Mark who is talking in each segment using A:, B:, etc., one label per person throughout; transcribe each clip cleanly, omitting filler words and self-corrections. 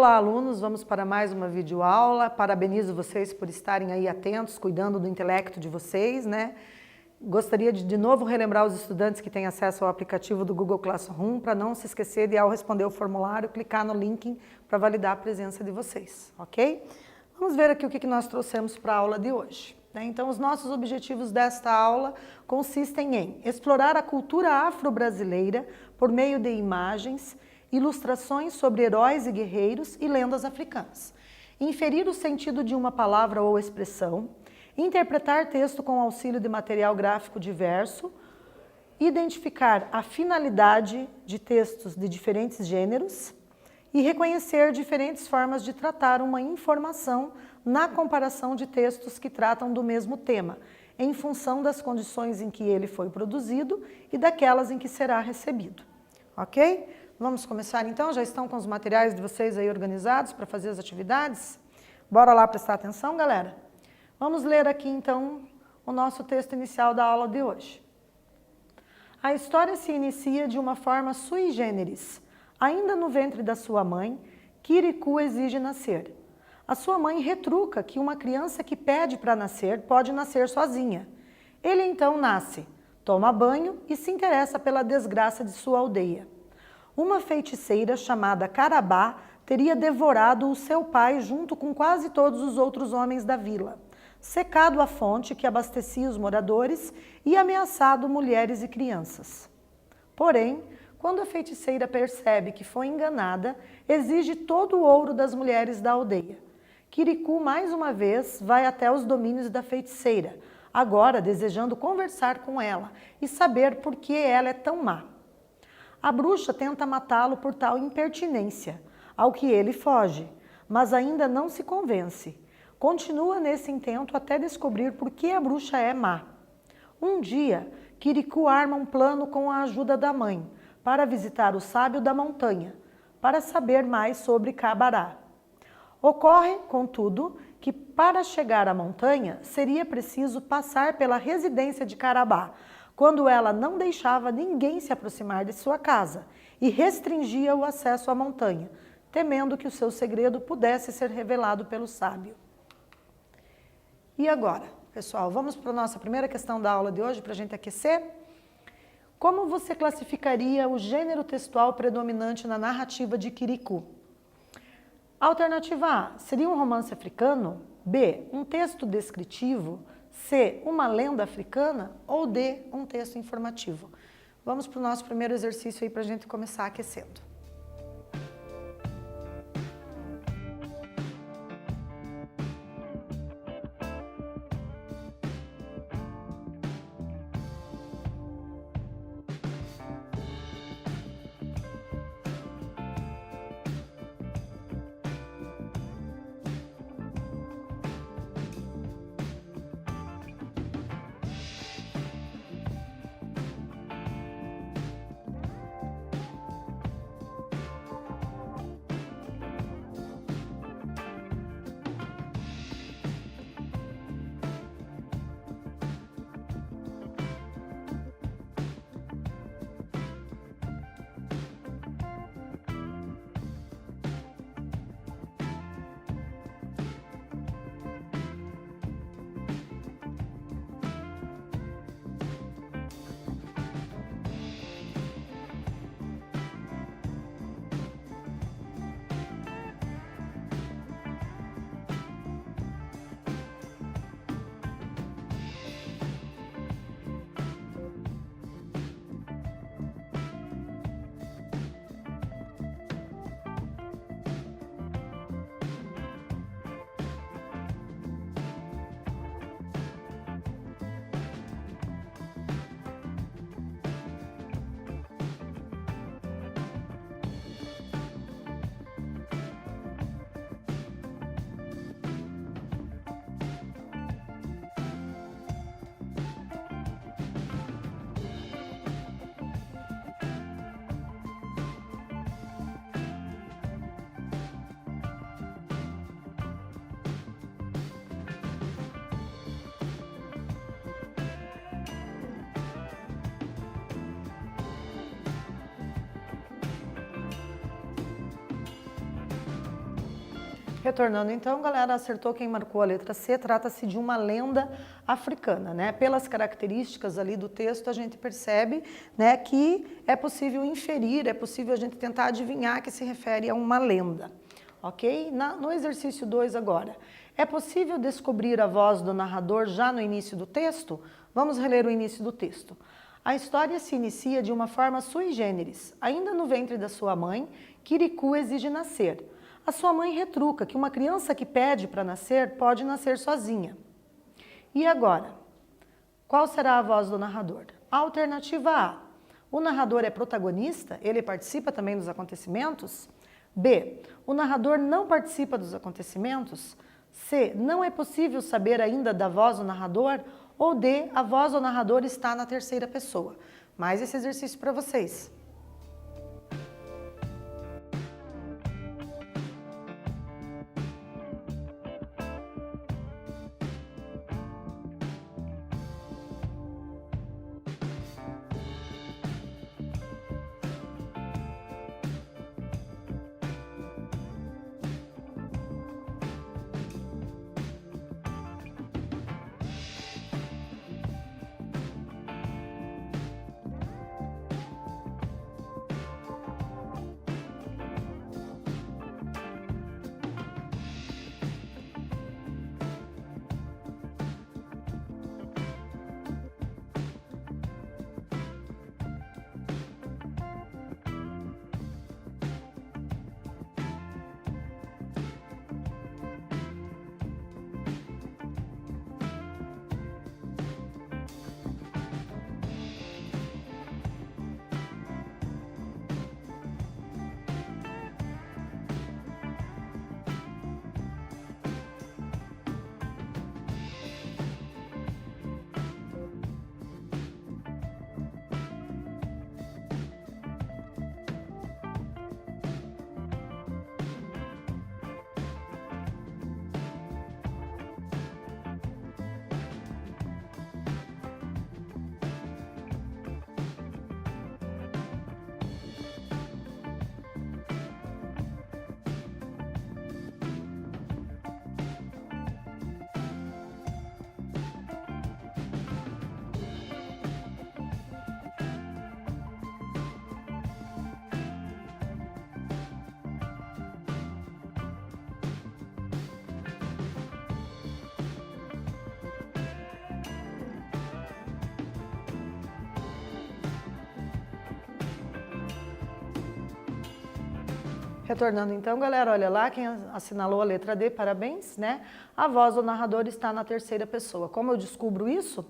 A: Olá, alunos, vamos para mais uma videoaula. Parabenizo vocês por estarem aí atentos, cuidando do intelecto de vocês, né? Gostaria de novo relembrar os estudantes que têm acesso ao aplicativo do Google Classroom para não se esquecer de, ao responder o formulário, clicar no link para validar a presença de vocês, ok? Vamos ver aqui o que nós trouxemos para a aula de hoje. Então, os nossos objetivos desta aula consistem em explorar a cultura afro-brasileira por meio de imagens, ilustrações sobre heróis e guerreiros e lendas africanas, inferir o sentido de uma palavra ou expressão, interpretar texto com auxílio de material gráfico diverso, identificar a finalidade de textos de diferentes gêneros e reconhecer diferentes formas de tratar uma informação na comparação de textos que tratam do mesmo tema, em função das condições em que ele foi produzido e daquelas em que será recebido. Ok? Vamos começar então? Já estão com os materiais de vocês aí organizados para fazer as atividades? Bora lá prestar atenção, galera? Vamos ler aqui então o nosso texto inicial da aula de hoje. A história se inicia de uma forma sui generis. Ainda no ventre da sua mãe, Kirikou exige nascer. A sua mãe retruca que uma criança que pede para nascer pode nascer sozinha. Ele então nasce, toma banho e se interessa pela desgraça de sua aldeia. Uma feiticeira chamada Carabá teria devorado o seu pai junto com quase todos os outros homens da vila, secado a fonte que abastecia os moradores e ameaçado mulheres e crianças. Porém, quando a feiticeira percebe que foi enganada, exige todo o ouro das mulheres da aldeia. Kirikou, mais uma vez, vai até os domínios da feiticeira, agora desejando conversar com ela e saber por que ela é tão má. A bruxa tenta matá-lo por tal impertinência, ao que ele foge, mas ainda não se convence. Continua nesse intento até descobrir por que a bruxa é má. Um dia, Kirikou arma um plano com a ajuda da mãe, para visitar o sábio da montanha, para saber mais sobre Cabará. Ocorre, contudo, que para chegar à montanha seria preciso passar pela residência de Carabá, quando ela não deixava ninguém se aproximar de sua casa e restringia o acesso à montanha, temendo que o seu segredo pudesse ser revelado pelo sábio. E agora, pessoal, vamos para a nossa primeira questão da aula de hoje para a gente aquecer? Como você classificaria o gênero textual predominante na narrativa de Kirikou? Alternativa A, seria um romance africano? B, um texto descritivo? C, uma lenda africana? Ou D, um texto informativo? Vamos para o nosso primeiro exercício aí para a gente começar aquecendo. Retornando então, galera, acertou quem marcou a letra C, trata-se de uma lenda africana, né? Pelas características ali do texto, a gente percebe, né, que é possível inferir, é possível a gente tentar adivinhar que se refere a uma lenda, ok? No exercício 2 agora, é possível descobrir a voz do narrador já no início do texto? Vamos reler o início do texto. A história se inicia de uma forma sui generis. Ainda no ventre da sua mãe, Kirikou exige nascer. A sua mãe retruca que uma criança que pede para nascer pode nascer sozinha. E agora? Qual será a voz do narrador? Alternativa A. O narrador é protagonista? Ele participa também dos acontecimentos? B. O narrador não participa dos acontecimentos? C. Não é possível saber ainda da voz do narrador? Ou D. A voz do narrador está na terceira pessoa? Mais esse exercício para vocês. Retornando então, galera, olha lá, quem assinalou a letra D, parabéns, né? A voz do narrador está na terceira pessoa. Como eu descubro isso?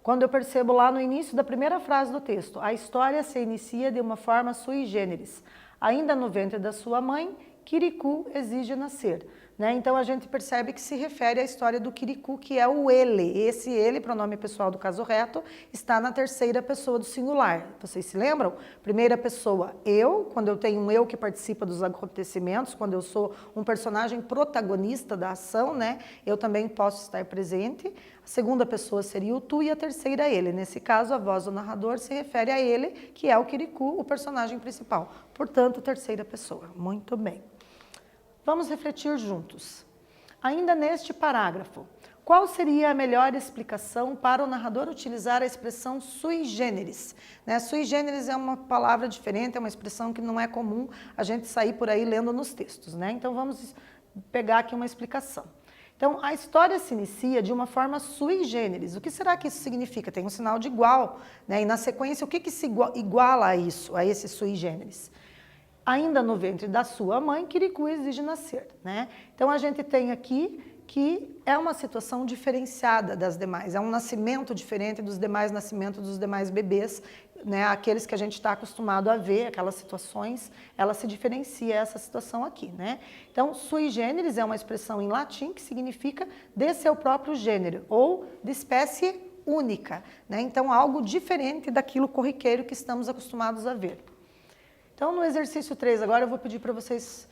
A: Quando eu percebo lá no início da primeira frase do texto, a história se inicia de uma forma sui generis. Ainda no ventre da sua mãe, Kirikou exige nascer. Né? Então a gente percebe que se refere à história do Kirikou, que é o ele. Esse ele, pronome pessoal do caso reto, está na terceira pessoa do singular. Vocês se lembram? Primeira pessoa, eu, quando eu tenho um eu que participa dos acontecimentos, quando eu sou um personagem protagonista da ação, né? Eu também posso estar presente. A segunda pessoa seria o tu e a terceira ele. Nesse caso, a voz do narrador se refere a ele, que é o Kirikou, o personagem principal. Portanto, terceira pessoa. Muito bem. Vamos refletir juntos. Ainda neste parágrafo, qual seria a melhor explicação para o narrador utilizar a expressão sui generis? Né? Sui generis é uma palavra diferente, é uma expressão que não é comum a gente sair por aí lendo nos textos. Né? Então vamos pegar aqui uma explicação. Então, a história se inicia de uma forma sui generis. O que será que isso significa? Tem um sinal de igual, né? E na sequência, o que se iguala a isso, a esse sui generis? Ainda no ventre da sua mãe, Kirikou exige nascer, né? Então a gente tem aqui que é uma situação diferenciada das demais, é um nascimento diferente dos demais nascimentos dos demais bebês, né? Aqueles que a gente está acostumado a ver, aquelas situações, ela se diferencia essa situação aqui, né? Então, sui generis é uma expressão em latim que significa de seu próprio gênero ou de espécie única, né? Então, algo diferente daquilo corriqueiro que estamos acostumados a ver. Então, no exercício 3, agora eu vou pedir para vocês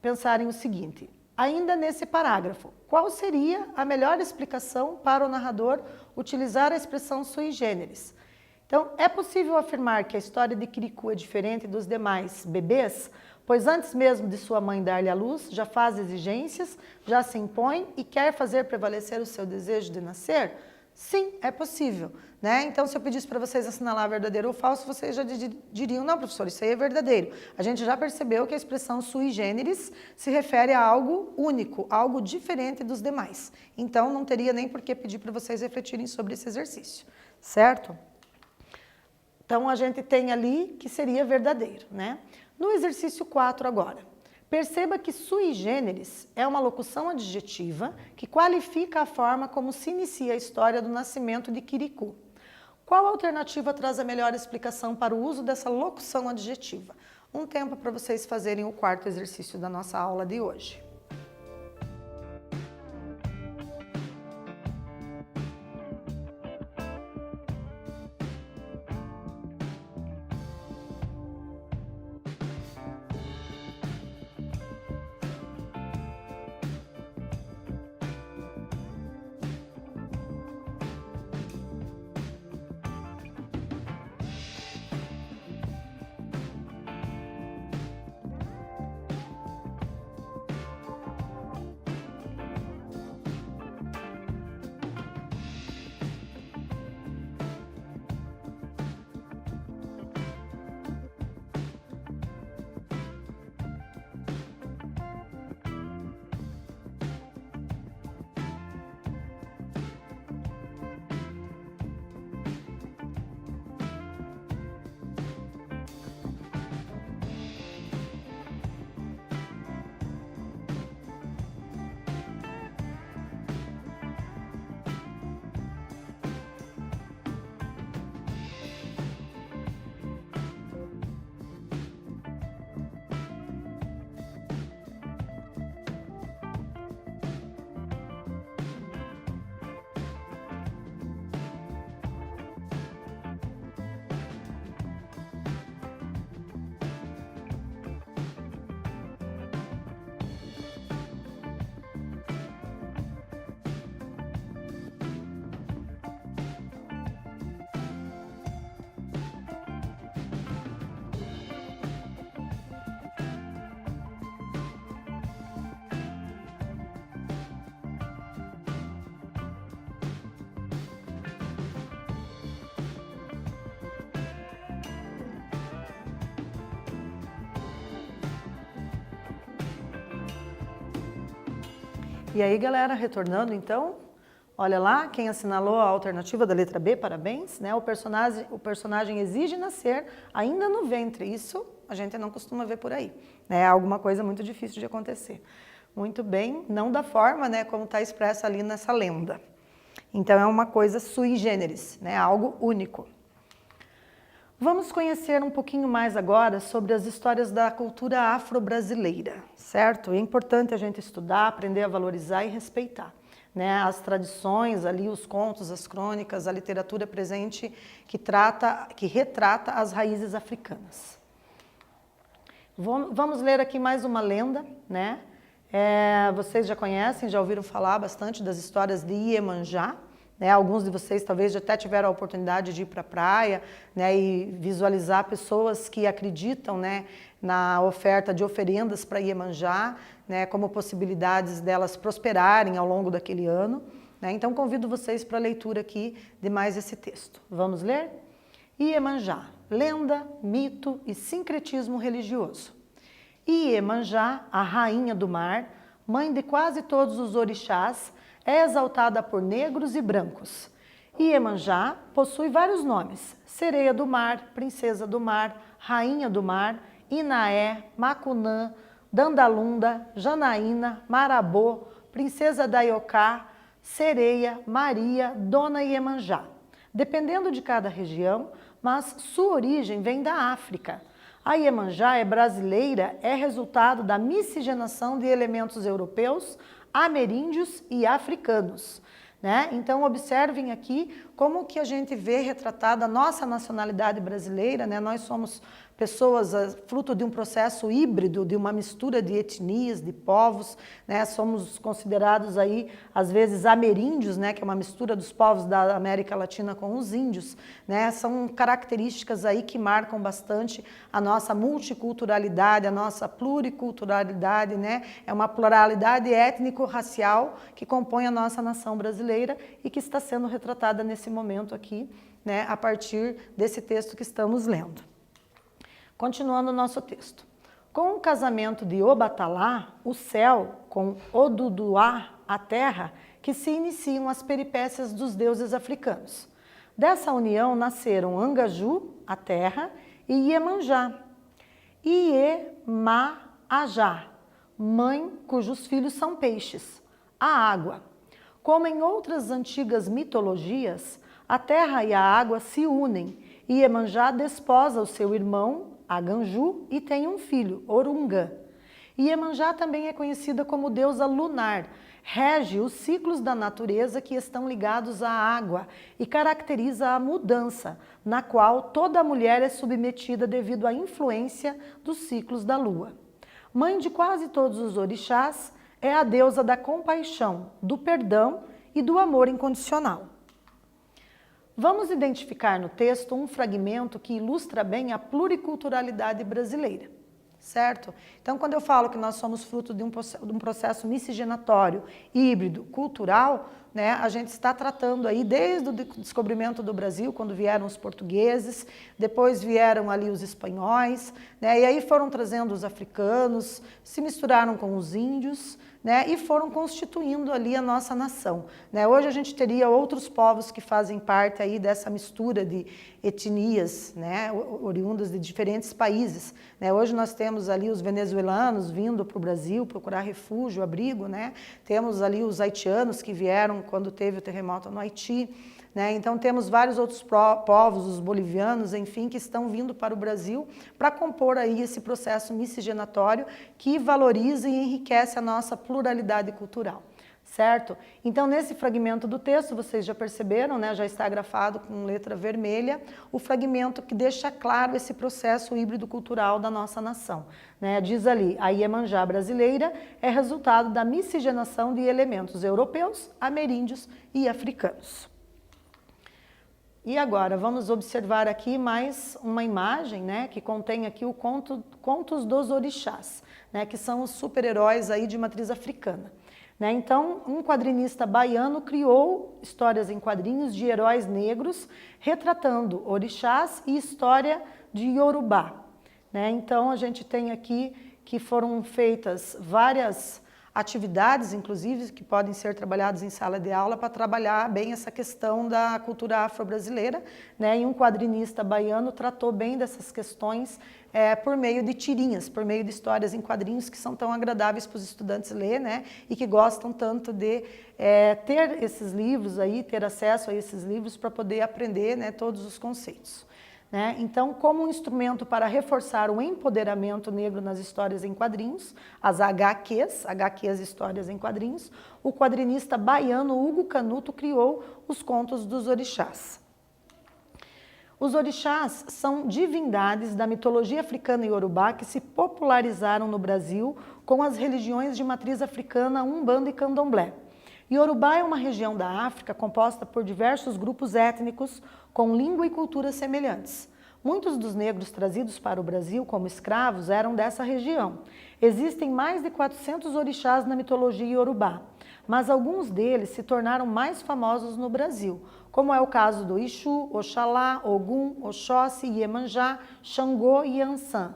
A: pensarem o seguinte. Ainda nesse parágrafo, qual seria a melhor explicação para o narrador utilizar a expressão sui generis? Então, é possível afirmar que a história de Kirikou é diferente dos demais bebês? pois antes mesmo de sua mãe dar-lhe a luz, já faz exigências, já se impõe e quer fazer prevalecer o seu desejo de nascer? Sim, é possível, né? Então, se eu pedisse para vocês assinalar verdadeiro ou falso, vocês já diriam, não, professor, isso aí é verdadeiro. A gente já percebeu que a expressão sui generis se refere a algo único, algo diferente dos demais. Então, não teria nem por que pedir para vocês refletirem sobre esse exercício, certo? Então, a gente tem ali que seria verdadeiro, né? No exercício 4 agora. Perceba que sui generis é uma locução adjetiva que qualifica a forma como se inicia a história do nascimento de Quiricu. Qual alternativa traz a melhor explicação para o uso dessa locução adjetiva? Um tempo para vocês fazerem o quarto exercício da nossa aula de hoje. E aí, galera, retornando então, olha lá, quem assinalou a alternativa da letra B, parabéns, né? O personagem exige nascer ainda no ventre, isso a gente não costuma ver por aí, né? É alguma coisa muito difícil de acontecer. Muito bem, não da forma, né, como está expressa ali nessa lenda. Então é uma coisa sui generis, né? Algo único. Vamos conhecer um pouquinho mais agora sobre as histórias da cultura afro-brasileira, certo? É importante a gente estudar, aprender a valorizar e respeitar, né? As tradições ali, os contos, as crônicas, a literatura presente que retrata as raízes africanas. Vamos ler aqui mais uma lenda, né? Vocês já conhecem, já ouviram falar bastante das histórias de Iemanjá, né? Alguns de vocês talvez já até tiveram a oportunidade de ir para a praia, né, e visualizar pessoas que acreditam, né, na oferta de oferendas para Iemanjá, né, como possibilidades delas prosperarem ao longo daquele ano, né? Então convido vocês para a leitura aqui de mais esse texto. Vamos ler? Iemanjá, lenda, mito e sincretismo religioso. Iemanjá, a rainha do mar, mãe de quase todos os orixás, é exaltada por negros e brancos. Iemanjá possui vários nomes: sereia do mar, princesa do mar, rainha do mar, Inaé, Macunã, Dandalunda, Janaína, Marabô, princesa da Ioká, sereia, Maria, dona Iemanjá. Dependendo de cada região, mas sua origem vem da África. A Iemanjá é brasileira, é resultado da miscigenação de elementos europeus, ameríndios e africanos, né? Então observem aqui como que a gente vê retratada a nossa nacionalidade brasileira, né? Nós somos pessoas fruto de um processo híbrido, de uma mistura de etnias, de povos, né? Somos considerados aí, às vezes, ameríndios, né? Que é uma mistura dos povos da América Latina com os índios, né? São características aí que marcam bastante a nossa multiculturalidade, a nossa pluriculturalidade, né? É uma pluralidade étnico-racial que compõe a nossa nação brasileira e que está sendo retratada nesse momento aqui, né? A partir desse texto que estamos lendo. Continuando o nosso texto. Com o casamento de Obatalá, o céu, com Oduduá, a terra, que se iniciam as peripécias dos deuses africanos. Dessa união nasceram Angaju, a terra, e Iemanjá. Iemaajá, mãe cujos filhos são peixes, a água. Como em outras antigas mitologias, a terra e a água se unem, e Iemanjá desposa o seu irmão, Aganju, e tem um filho, Orunga. Iemanjá também é conhecida como deusa lunar, rege os ciclos da natureza que estão ligados à água e caracteriza a mudança, na qual toda mulher é submetida devido à influência dos ciclos da lua. Mãe de quase todos os orixás, é a deusa da compaixão, do perdão e do amor incondicional. Vamos identificar no texto um fragmento que ilustra bem a pluriculturalidade brasileira, certo? Então, quando eu falo que nós somos fruto de um processo miscigenatório, híbrido, cultural, né, a gente está tratando aí desde o descobrimento do Brasil, quando vieram os portugueses, depois vieram ali os espanhóis, né, e aí foram trazendo os africanos, se misturaram com os índios, né, e foram constituindo ali a nossa nação, né? Hoje a gente teria outros povos que fazem parte aí dessa mistura de etnias, né, oriundas de diferentes países, né? Hoje nós temos ali os venezuelanos vindo para o Brasil procurar refúgio, abrigo, né? Temos ali os haitianos que vieram quando teve o terremoto no Haiti, né? Então temos vários outros povos, os bolivianos, enfim, que estão vindo para o Brasil para compor aí esse processo miscigenatório que valoriza e enriquece a nossa pluralidade cultural, certo? Então nesse fragmento do texto, vocês já perceberam, né? Já está grafado com letra vermelha, o fragmento que deixa claro esse processo híbrido cultural da nossa nação, né? Diz ali, a Iemanjá brasileira é resultado da miscigenação de elementos europeus, ameríndios e africanos. E agora, vamos observar aqui mais uma imagem, né, que contém aqui o Contos dos Orixás, né, que são os super-heróis aí de matriz africana. Né? Então, um quadrinista baiano criou histórias em quadrinhos de heróis negros, retratando orixás e história de Yorubá. Né? Então, a gente tem aqui que foram feitas várias atividades, inclusive, que podem ser trabalhadas em sala de aula para trabalhar bem essa questão da cultura afro-brasileira, né? E um quadrinista baiano tratou bem dessas questões por meio de tirinhas, por meio de histórias em quadrinhos que são tão agradáveis para os estudantes ler, né? E que gostam tanto de ter esses livros aí, ter acesso a esses livros para poder aprender, né, todos os conceitos. Né? Então, como um instrumento para reforçar o empoderamento negro nas histórias em quadrinhos, as HQs, Histórias em Quadrinhos, o quadrinista baiano Hugo Canuto criou os Contos dos Orixás. Os orixás são divindades da mitologia africana e iorubá que se popularizaram no Brasil com as religiões de matriz africana Umbanda e Candomblé. Iorubá é uma região da África composta por diversos grupos étnicos com língua e cultura semelhantes. Muitos dos negros trazidos para o Brasil como escravos eram dessa região. Existem mais de 400 orixás na mitologia iorubá, mas alguns deles se tornaram mais famosos no Brasil, como é o caso do Exu, Oxalá, Ogum, Oxóssi, Iemanjá, Xangô e Ançã.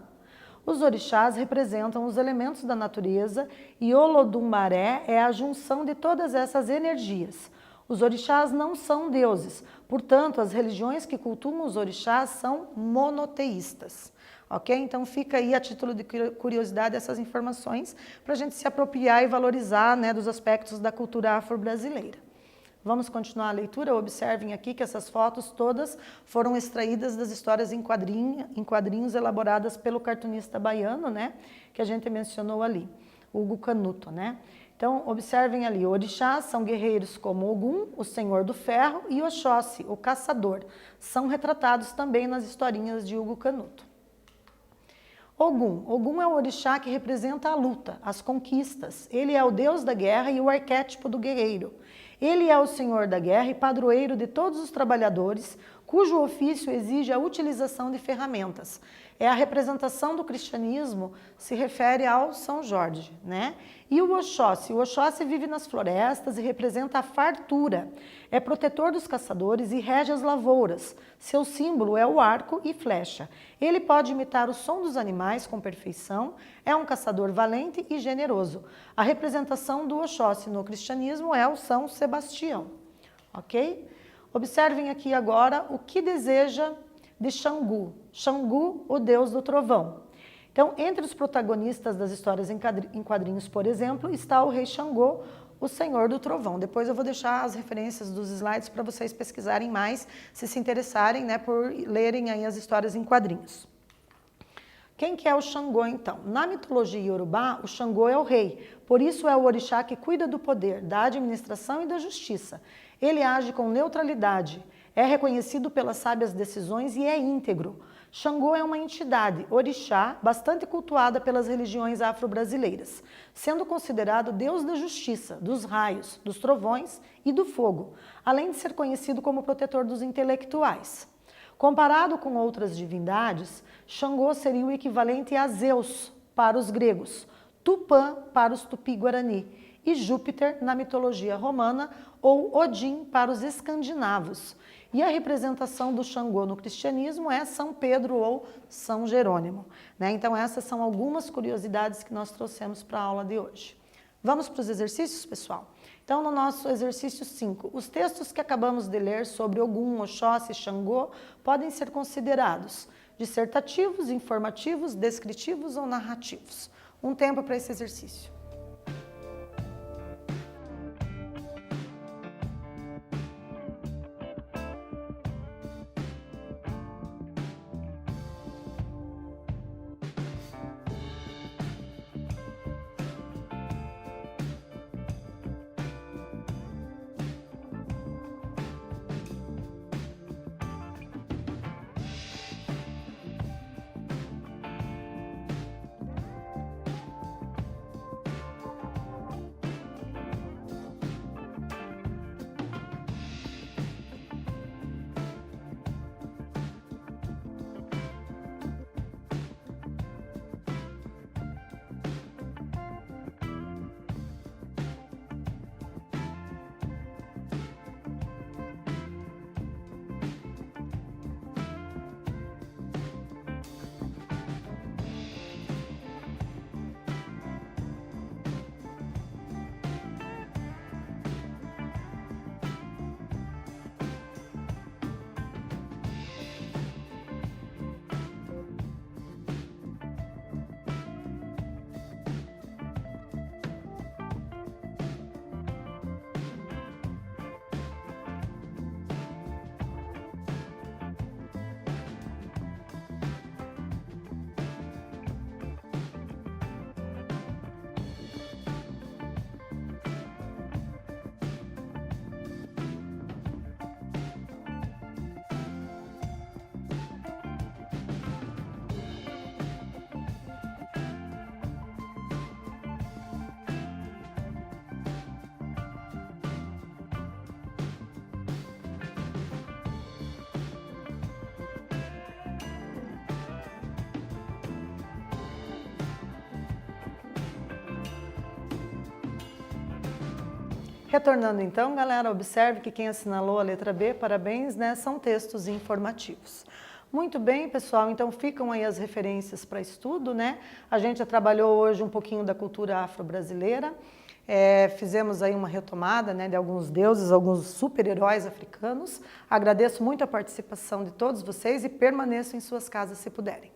A: Os orixás representam os elementos da natureza e Olodumare é a junção de todas essas energias. Os orixás não são deuses, portanto, as religiões que cultuam os orixás são monoteístas. Ok? Então fica aí a título de curiosidade essas informações para a gente se apropriar e valorizar, né, dos aspectos da cultura afro-brasileira. Vamos continuar a leitura? Observem aqui que essas fotos todas foram extraídas das histórias em quadrinhos elaboradas pelo cartunista baiano, né, que a gente mencionou ali, Hugo Canuto, né? Então, Então, observem ali, orixás são guerreiros como Ogum, o Senhor do Ferro, e Oxóssi, o Caçador. São retratados também nas historinhas de Hugo Canuto. Ogum é o orixá que representa a luta, as conquistas. Ele é o deus da guerra e o arquétipo do guerreiro. Ele é o senhor da guerra e padroeiro de todos os trabalhadores, cujo ofício exige a utilização de ferramentas. É a representação do cristianismo, se refere ao São Jorge, né? E o Oxóssi vive nas florestas e representa a fartura. É protetor dos caçadores e rege as lavouras. Seu símbolo é o arco e flecha. Ele pode imitar o som dos animais com perfeição, é um caçador valente e generoso. A representação do Oxóssi no cristianismo é o São Sebastião, ok? Observem aqui agora o que deseja de Xangu. Xangu, o deus do trovão. Então, entre os protagonistas das histórias em quadrinhos, por exemplo, está o rei Xangô, o senhor do trovão. Depois eu vou deixar as referências dos slides para vocês pesquisarem mais, se interessarem, né, por lerem aí as histórias em quadrinhos. Quem que é o Xangô, então? Na mitologia iorubá, o Xangô é o rei, por isso é o orixá que cuida do poder, da administração e da justiça. Ele age com neutralidade, é reconhecido pelas sábias decisões e é íntegro. Xangô é uma entidade, orixá, bastante cultuada pelas religiões afro-brasileiras, sendo considerado deus da justiça, dos raios, dos trovões e do fogo, além de ser conhecido como protetor dos intelectuais. Comparado com outras divindades, Xangô seria o equivalente a Zeus para os gregos, Tupã para os tupi-guarani e Júpiter na mitologia romana ou Odin para os escandinavos. E a representação do Xangô no cristianismo é São Pedro ou São Jerônimo, né? Então essas são algumas curiosidades que nós trouxemos para a aula de hoje. Vamos para os exercícios, pessoal? Então, no nosso exercício 5, os textos que acabamos de ler sobre Ogum, Oxóssi e Xangô podem ser considerados dissertativos, informativos, descritivos ou narrativos. Um tempo para esse exercício. Retornando então, galera, observe que quem assinalou a letra B, parabéns, né, são textos informativos. Muito bem, pessoal, então ficam aí as referências para estudo, né? A gente já trabalhou hoje um pouquinho da cultura afro-brasileira, fizemos aí uma retomada, né, de alguns deuses, alguns super-heróis africanos. Agradeço muito a participação de todos vocês e permaneçam em suas casas se puderem.